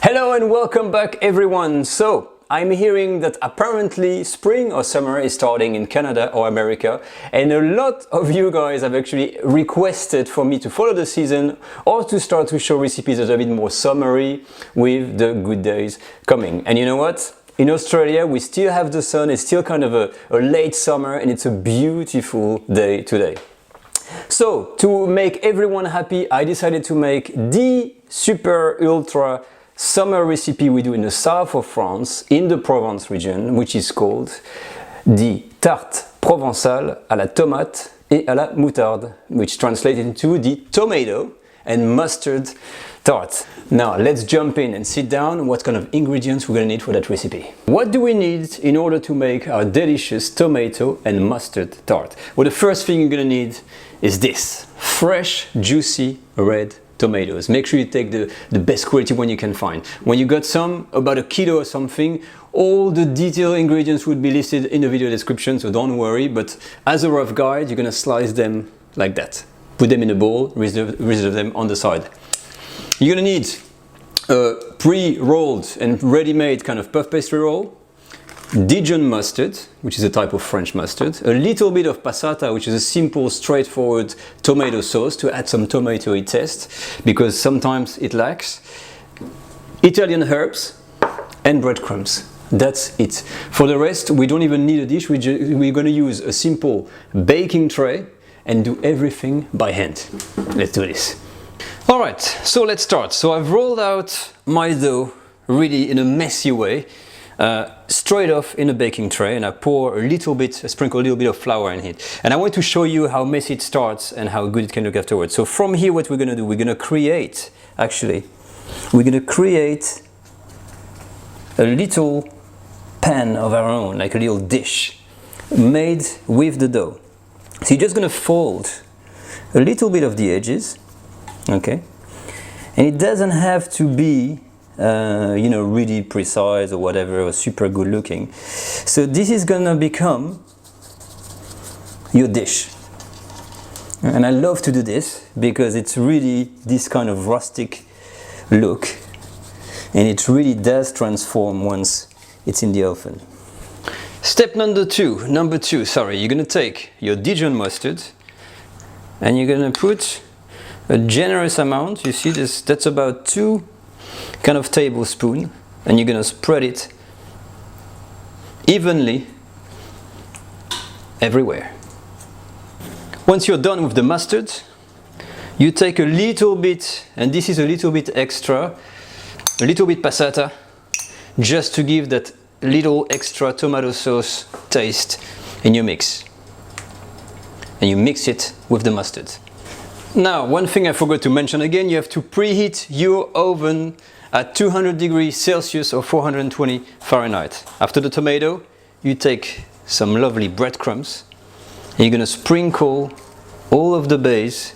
Hello and welcome back everyone. So I'm hearing that apparently spring or summer is starting in Canada or America, and a lot of you guys have actually requested for me to follow the season or to start to show recipes that are a bit more summery with the good days coming. And you know what? In Australia we still have the sun, it's still kind of a late summer, and it's a beautiful day today. So to make everyone happy, I decided to make the super ultra summer recipe we do in the south of France, in the Provence region, which is called the Tarte provençale à la tomate et à la moutarde, which translates into the tomato and mustard tart. Now let's jump in and sit down. What kind of ingredients we're gonna need for that recipe? What do we need in order to make our delicious tomato and mustard tart? Well, the first thing you're gonna need is this fresh, juicy red tomatoes. Make sure you take the best quality one you can find. When you got some, about a kilo or something, all the detailed ingredients would be listed in the video description, so don't worry, but as a rough guide, you're gonna slice them like that. Put them in a bowl, reserve them on the side. You're gonna need a pre-rolled and ready-made kind of puff pastry roll, Dijon mustard, which is a type of French mustard, a little bit of passata, which is a simple, straightforward tomato sauce to add some tomatoey taste, because sometimes it lacks, Italian herbs, and breadcrumbs. That's it. For the rest, we don't even need a dish. We're going to use a simple baking tray and do everything by hand. Let's do this. All right, so let's start. So I've rolled out my dough really in a messy way. Straight off in a baking tray, and I sprinkle a little bit of flour in it. And I want to show you how messy it starts and how good it can look afterwards. So from here, what we're gonna do, we're gonna create a little pan of our own, like a little dish made with the dough. So you're just gonna fold a little bit of the edges, okay? And it doesn't have to be really precise or whatever, or super good looking. So this is gonna become your dish. And I love to do this because it's really this kind of rustic look, and it really does transform once it's in the oven. Step number two, you're gonna take your Dijon mustard and you're gonna put a generous amount. You see this, that's about 2 kind of tablespoon, and you're gonna spread it evenly everywhere. Once you're done with the mustard, you take a little bit, and this is a little bit extra, a little bit passata, just to give that little extra tomato sauce taste in your mix, and you mix it with the mustard. Now, one thing I forgot to mention again, you have to preheat your oven at 200 degrees Celsius or 420 Fahrenheit. After the tomato, you take some lovely breadcrumbs, and you're gonna sprinkle all of the base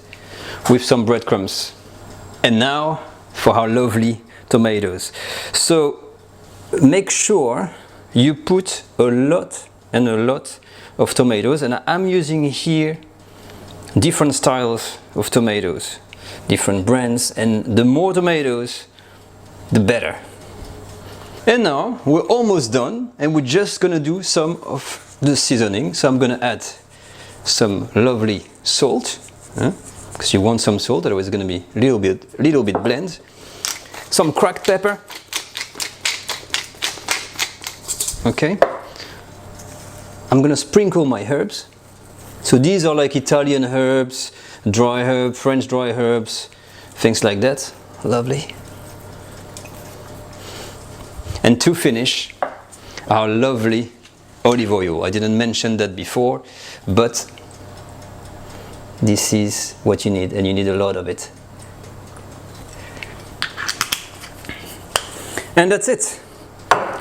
with some breadcrumbs. And now for our lovely tomatoes. So make sure you put a lot of tomatoes, and I'm using here different styles of tomatoes, different brands, and the more tomatoes, the better. And now we're almost done, and we're just gonna do some of the seasoning. So I'm gonna add some lovely salt, because you want some salt, otherwise it's gonna be a little bit bland. Some cracked pepper. Okay. I'm gonna sprinkle my herbs. So these are like Italian herbs, dry herb, French dry herbs, things like that. Lovely. And to finish, our lovely olive oil. I didn't mention that before, but this is what you need, and you need a lot of it. And that's it.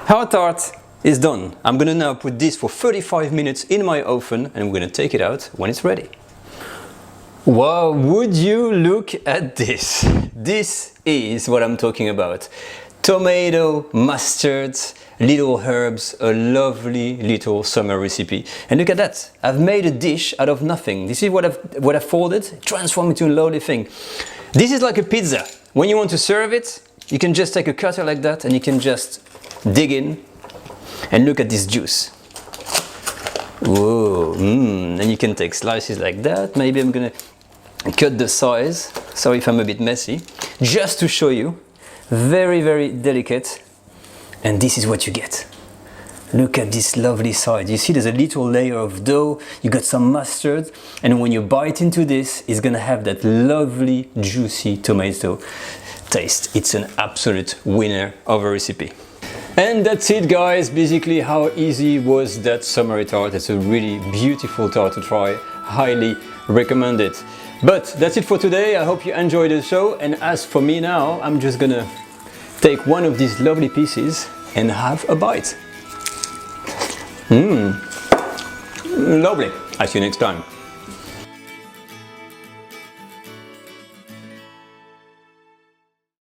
Our tart is done. I'm gonna now put this for 35 minutes in my oven, and we're gonna take it out when it's ready. Wow, would you look at this? This is what I'm talking about. Tomato, mustard, little herbs, a lovely little summer recipe. And look at that, I've made a dish out of nothing. This is what I've folded, transformed into a lovely thing. This is like a pizza. When you want to serve it, you can just take a cutter like that and you can just dig in and look at this juice. Whoa, and you can take slices like that. Maybe I'm gonna cut the size, sorry if I'm a bit messy, just to show you. Very, very delicate. And this is what you get. Look at this lovely side. You see there's a little layer of dough, you got some mustard, and when you bite into this, it's gonna have that lovely, juicy tomato taste. It's an absolute winner of a recipe. And that's it, guys. Basically, how easy was that summery tart? It's a really beautiful tart to try. Highly recommend it. But that's it for today. I hope you enjoyed the show. And as for me now, I'm just gonna take one of these lovely pieces and have a bite. Lovely. I'll see you next time.